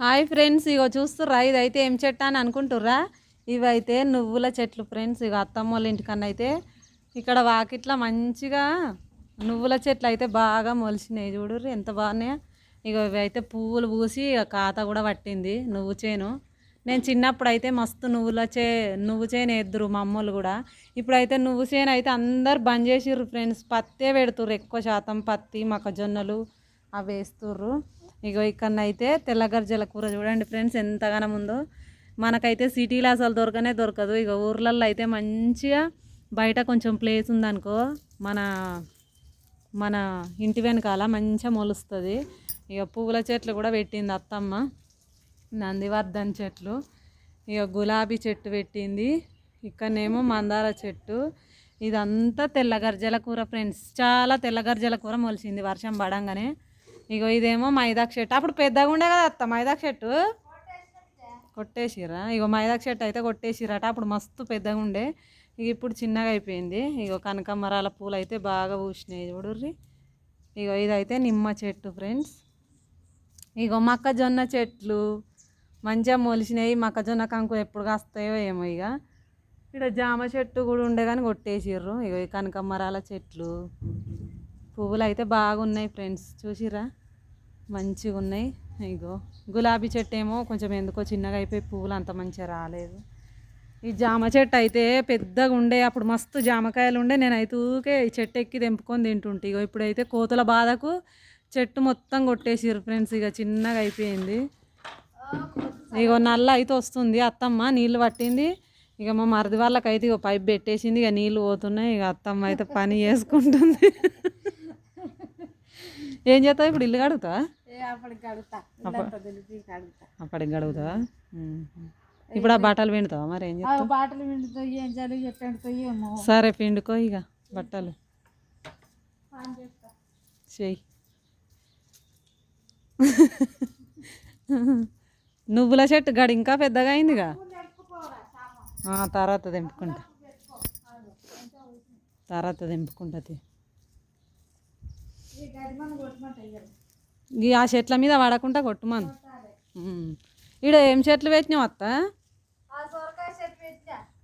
Hi friends, ఇగో చూస్తుర్రా ఇదైతే ఏం చెట్టు అని అనుకుంటుర్రా? ఇవైతే నువ్వుల చెట్లు ఫ్రెండ్స్. ఇక అత్తమ్మ వాళ్ళ ఇంటికన్నా అయితే ఇక్కడ వాకిట్లా మంచిగా నువ్వుల చెట్లు అయితే బాగా మొలిచినాయి. చూడుర్రి ఎంత బాగున్నాయో. ఇక ఇవి అయితే పువ్వులు పూసి ఇక కాత కూడా పట్టింది నువ్వు చేను. నేను చిన్నప్పుడు అయితే మస్తు నువ్వు చేను ఎద్దురు మా అమ్మోళ్ళు కూడా. ఇప్పుడైతే నువ్వు చేను అయితే అందరు బంద్ చేసిర్రు ఫ్రెండ్స్. పత్తే పెడుతుర్రు, ఎక్కువ శాతం పత్తి మొక్కజొన్నలు అవి వేస్తుర్రు. ఇగో ఇక్కడనైతే తెల్లగర్జల కూర చూడండి ఫ్రెండ్స్ ఎంతగానం ఉందో. మనకైతే సిటీలో అసలు దొరకదు. ఇక ఊర్లల్లో అయితే మంచిగా బయట కొంచెం ప్లేస్ ఉందనుకో మన మన ఇంటి వెనకాల మంచిగా మొలుస్తుంది. ఇక పువ్వుల చెట్లు కూడా పెట్టింది అత్తమ్మ, నందివర్ధన్ చెట్లు, ఇక గులాబీ చెట్టు పెట్టింది. ఇక్కడనేమో మందార చెట్టు. ఇదంతా తెల్లగర్జల కూర ఫ్రెండ్స్. చాలా తెల్లగర్జల కూర మొలిచింది వర్షం పడంగానే. ఇగో ఇదేమో మైదాకు చెట్టు. అప్పుడు పెద్దగా ఉండే కదా అత్త మైదాకు చెట్టు, కొట్టేసిరా? ఇగో మైదాకు చెట్టు అయితే కొట్టేసిరట. అప్పుడు మస్తు పెద్దగా ఉండే, ఇక ఇప్పుడు చిన్నగా అయిపోయింది. ఇగో కనకాంబరాల పూలు అయితే బాగా పూసినాయి చూడుర్రి. ఇగో ఇదైతే నిమ్మ చెట్టు ఫ్రెండ్స్. ఇగో మొక్కజొన్న చెట్లు మంచిగా మొలిచినాయి. మొక్కజొన్న కంకులు ఎప్పుడు కాస్తాయో ఏమో. ఇక ఇక్కడ జామ చెట్టు కూడా ఉండే కానీ కొట్టేసిర్రు. ఇగో ఈ కనకాంబరాల చెట్లు, పువ్వులు అయితే బాగున్నాయి ఫ్రెండ్స్. చూసిరా మంచిగా ఉన్నాయి. ఇగో గులాబీ చెట్టు ఏమో కొంచెం ఎందుకో చిన్నగా అయిపోయి పువ్వులు అంత మంచిగా రాలేదు. ఈ జామ చెట్టు అయితే పెద్దగా ఉండే, అప్పుడు మస్తు జామకాయలు ఉండే. నేనైతే ఊకే ఈ చెట్టు ఎక్కి తెంపుకొని తింటుంటే. ఇగో ఇప్పుడైతే కోతుల బాధకు చెట్టు మొత్తం కొట్టేసిర్రు ఫ్రెండ్స్. ఇక చిన్నగా అయిపోయింది. ఇగో నల్ల అయితే వస్తుంది. అత్తమ్మ నీళ్ళు పట్టింది. ఇక మా మరిది వాళ్ళకైతే ఇక పైప్ పెట్టేసింది. ఇక నీళ్ళు పోతున్నాయి. ఇక అత్తమ్మ అయితే పని చేసుకుంటుంది. ఏం చేస్తావు ఇప్పుడు? ఇల్లు కడుగుతావా? అప్పటికి గడుగుతావా? ఇప్పుడు ఆ బట్టలు పిండుతావా? మరి ఏం చేస్తావు? బట్టలు పిండుతాయి. సరే పిండుకో ఇక బట్టలు చెయ్యి. నువ్వుల చెట్టు గడి ఇంకా పెద్దగా అయిందిగా. తర్వాత తెంపుకుంటా. ఆ చెట్ల మీద పడకుండా కొట్టుమాను. ఈడ ఏం చెట్లు పెట్టినావు అత్త?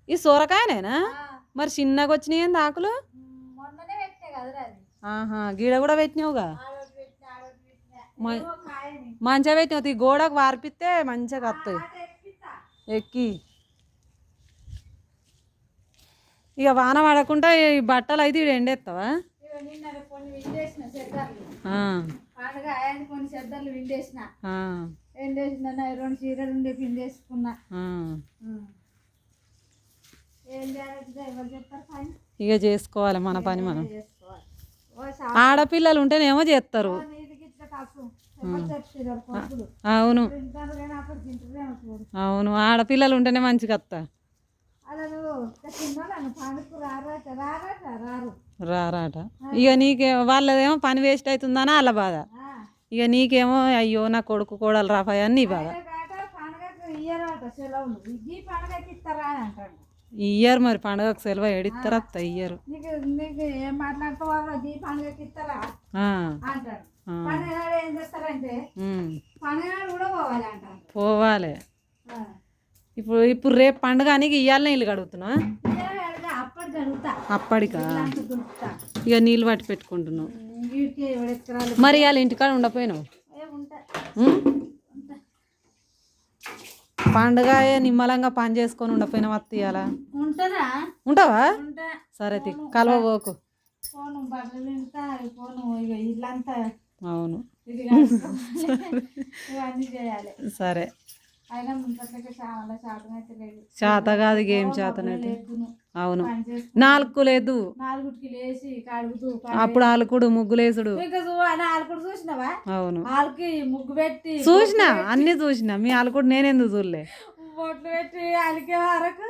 ఈ సొరకాయనేనా? మరి చిన్నగా వచ్చినాయి ఏంది ఆకులు? గీడ కూడా పెట్టినావుగా. మంచిగా పెట్టినావు. ఈ గోడకు వార్పిస్తే మంచిగా వస్తాయి ఎక్కి. ఇక వాన పడకుండా ఈ బట్టలు అయితే ఈడ ఎండేస్తావా? కొన్ని చెద్దర్లు విండేసిన, రెండు చీరలు ఉండే పిండేసుకున్నా. ఇక చేసుకోవాలి మన పని మనం. ఆడపిల్లలు ఉంటేనేమో చేస్తారు. అవును అవును, ఆడపిల్లలు ఉంటేనే మంచిగా వస్తా. రారాట. ఇక నీకే వాళ్ళదేమో పని వేస్ట్ అవుతుందని వాళ్ళ బాధ. ఇక నీకేమో అయ్యో నా కొడుకు కోడలు రాఫాయి అని నీ బాధ. ఇయ్యరు మరి పండుగకు సెలవు ఎడిస్తారా అత్త? ఇయ్యరు. పోవాలి. ఇప్పుడు రేపు పండుగ అని ఇయ్యాలనే ఇల్లు కడుగుతున్నా. అప్పటికా? ఇక నీళ్ళు పట్టి పెట్టుకుంటున్నావు. మరి ఇవాళ ఇంటికాడ ఉండపోయినావు? పండుగ నిమ్మలంగా పని చేసుకొని ఉండపోయినావు అత్త. ఇవాళ ఉంటావా? సరే కలవబోకు. అవును సరే. చేత కాదు, ఏం చేతనైతే. అవును, 4 లేదు. అప్పుడు ఆలుకుడు ముగ్గులేసుడు. అవును చూసినా, అన్ని చూసినా. మీ ఆలుకుడు నేనెందుకు చూడలే? బొట్లు పెట్టి అలికే వరకు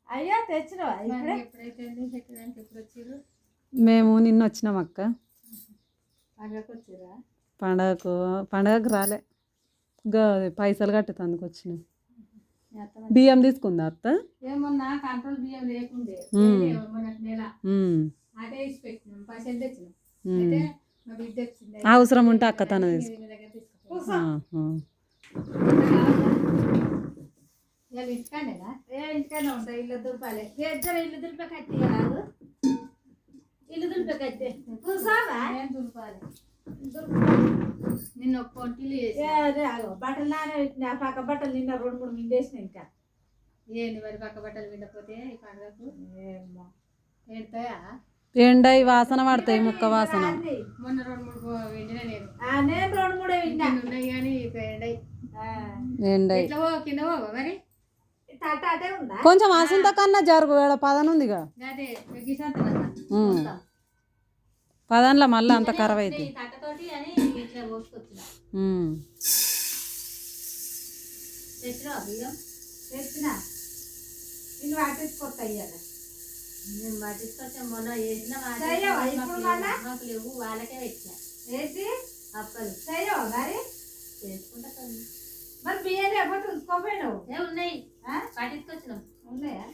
అయ్యా తెచ్చిన. మేము నిన్న వచ్చినాం అక్క. పండగకు రాలే. పైసలు కట్టేందుకు వచ్చినాం. బియ్యం తీసుకుందా అత్త? ఏమన్నా కంట్రోల్ బియ్యం లేకుండే అవసరం ఉంటే అక్క తన తీసుకు. ఇంటికానేనా ఇంటికానే ఉంటాయి ఇల్లు దులిపాలి ఇద్దరు ఇల్లు దులిపే కట్టేయరాదు ఇల్లు దులిపే కట్టే కూర్చోవా నేను దులిపాలి నిన్న ఒక పొంటిలు బట్టలు నానే పెట్టిన పక్క బట్టలు నిన్న 2-3 మిండేసిన ఇంకా ఏంది మరి పక్క బట్టలు విండపోతే ఈ పండుగకు ఏమో ఏడతాయా ఎండై వాసన పడతాయి ముక్క వాసన మొన్న 2-3 విండినా నేను 2-3 విండా ఉన్నాయి కానీ ఎండై ఎండై కింద పోవా మరి తాటే ఉందా కొంచెం అసంత కన్నా జరుగు ఏడ పదనుందిగా అదే గిసంత పదన్లో మళ్ళీ అంత ఖరాబ్ అయితే తట్టతోటి అని ఇట్లా పోసుకొచ్చిన తెచ్చినా బియ్యం తెచ్చినా నేను పట్టించుకొస్తా ఇయ్యాల నేను పట్టించుకొచ్చా మొన్న వేసిన మాకు లేవు వాళ్ళకే పెట్టినా ఏంటి అప్పలు చేయవా మరి చేసుకుంటా మరి బియ్యం లేకపోతే ఉంచుకోపోయినావు ఉన్నాయి పట్టించుకొచ్చినాం ఉన్నాయా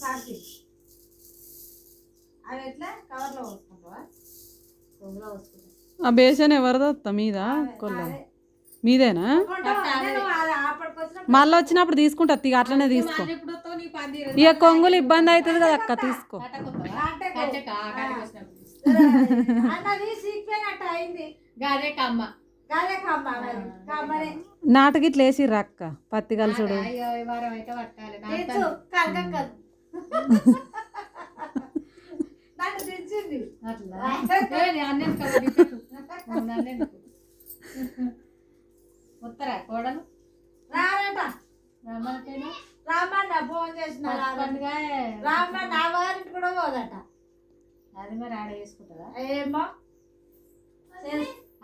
సాక్షి అవి ఎట్లా కవర్లో పోసుకుంటావా పొంగులో పోసుకుంటా ఆ బేసన్ ఎవరిదత్తా మీద కొల్ల మీదేనా మళ్ళీ వచ్చినప్పుడు తీసుకుంటా ఇక అట్లనే తీసుకో ఇక కొంగులు ఇబ్బంది అవుతుంది కదా అక్క తీసుకో నాటుకి ఇట్లా వేసిర్రు అక్క పత్తి కలుసుడు ఉత్తరా కోడలు రారట రామన్న ఫోన్ చేసిన రామన్న నా వారికి కూడా పోదట అది మరి ఆడ వేసుకుంటుందా ఏమో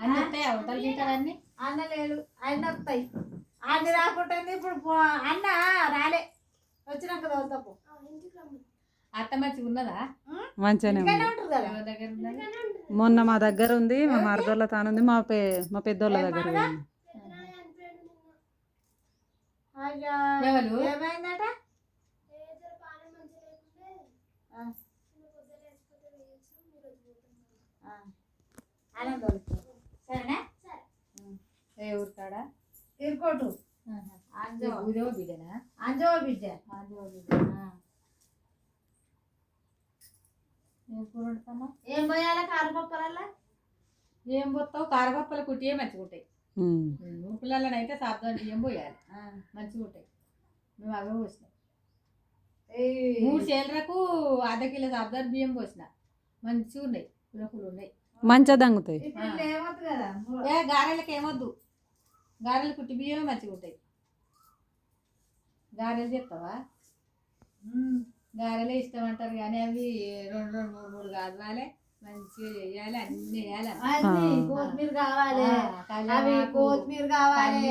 అన్నీ వస్తాయి అవతల గీతలన్నీ అన్న లేడు అన్నీ వస్తాయి అన్ని రాకుంటే ఇప్పుడు అన్న రాలే వచ్చినాక తోలుతాపు అత్త మంచిగా ఉన్నదా మంచిగానే మొన్న మా దగ్గర ఉంది మా మరదోళ్ళ తానుంది మా పెద్దోళ్ళ దగ్గర ఏమైందట సరేనా ఏ ఊరుతాడా ఇరుకోటు అంజో బిడ్డనా అంజో బిడ్డ ఏం పోయాలా కారపప్పలల్లా ఏం పోతావు కారపప్పల కుట్టియే మంచిగా ఉంటాయి ఉప్పులలో అయితే సాబ్దాన్ బియ్యం పోయాలి మంచిగా ఉంటాయి మేము అవే పోసినాం 3 చేలరకు ½ కిలో సాబ్దాన్ బియ్యం పోసిన మంచిగా ఉన్నాయి పులుపులు ఉన్నాయి మంచిగా దంగుతాయి గారెలకు ఏమొద్దు గారెలు కుట్టి బియ్యమే మంచిగా ఉంటాయి గారెలు చెప్తావా గారెలే ఇష్టం అంటారు కానీ అవి 2-3 కావాలి మంచిగా చేయాలి అన్ని వేయాలి కొత్తిమీర కావాలి అవి కొత్తిమీర కావాలి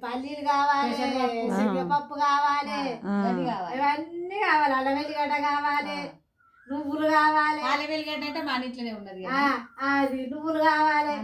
పల్లీలు కావాలి శనగపప్పు కావాలి ఇవన్నీ కావాలి అల్లం వెల్లిగడ్డ కావాలి నువ్వులు కావాలి అల్లం వెల్లిగడ్డ అంటే మా ఇంట్లోనే ఉన్నది అది నువ్వులు కావాలి